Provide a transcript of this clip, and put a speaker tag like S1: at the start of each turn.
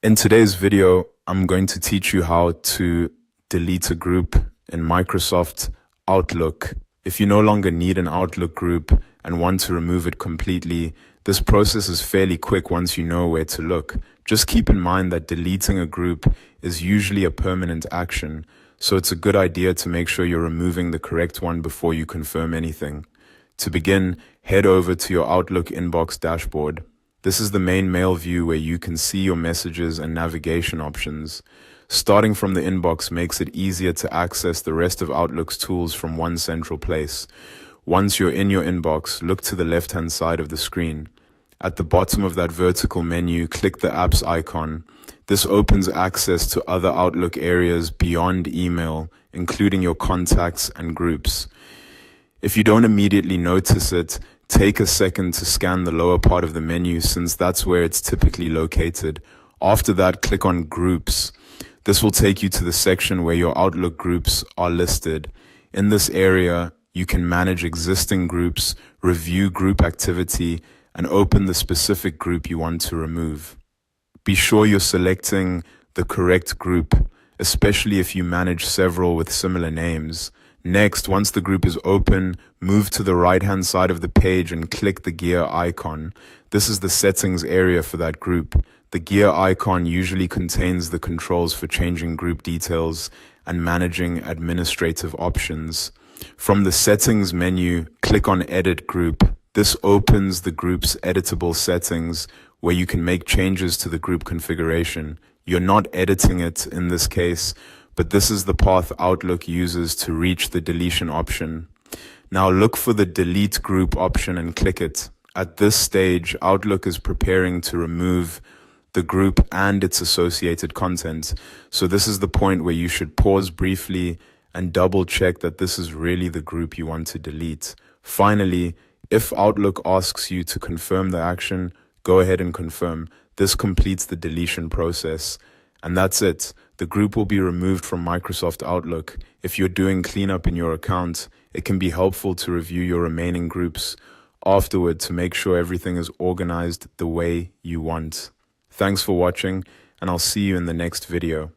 S1: In today's video, I'm going to teach you how to delete a group in Microsoft Outlook. If you no longer need an Outlook group and want to remove it completely, this process is fairly quick once you know where to look. Just keep in mind that deleting a group is usually a permanent action, so it's a good idea to make sure you're removing the correct one before you confirm anything. To begin, head over to your Outlook inbox dashboard. This is the main mail view where you can see your messages and navigation options. Starting from the inbox makes it easier to access the rest of Outlook's tools from one central place. Once you're in your inbox, look to the left-hand side of the screen. At the bottom of that vertical menu, click the apps icon. This opens access to other Outlook areas beyond email, including your contacts and groups. If you don't immediately notice it, take a second to scan the lower part of the menu since that's where it's typically located. After that, click on Groups. This will take you to the section where your Outlook groups are listed. In this area, you can manage existing groups, review group activity, and open the specific group you want to remove. Be sure you're selecting the correct group, especially if you manage several with similar names. Next, once the group is open, move to the right-hand side of the page and click the gear icon. This is the settings area for that group. The gear icon usually contains the controls for changing group details and managing administrative options. From the settings menu, click on Edit Group. This opens the group's editable settings where you can make changes to the group configuration. You're not editing it in this case, but this is the path Outlook uses to reach the deletion option. Now look for the delete group option and click it. At this stage, Outlook is preparing to remove the group and its associated content. So this is the point where you should pause briefly and double check that this is really the group you want to delete. Finally, if Outlook asks you to confirm the action, go ahead and confirm. This completes the deletion process. And that's it. The group will be removed from Microsoft Outlook. If you're doing cleanup in your account, it can be helpful to review your remaining groups afterward to make sure everything is organized the way you want. Thanks for watching, and I'll see you in the next video.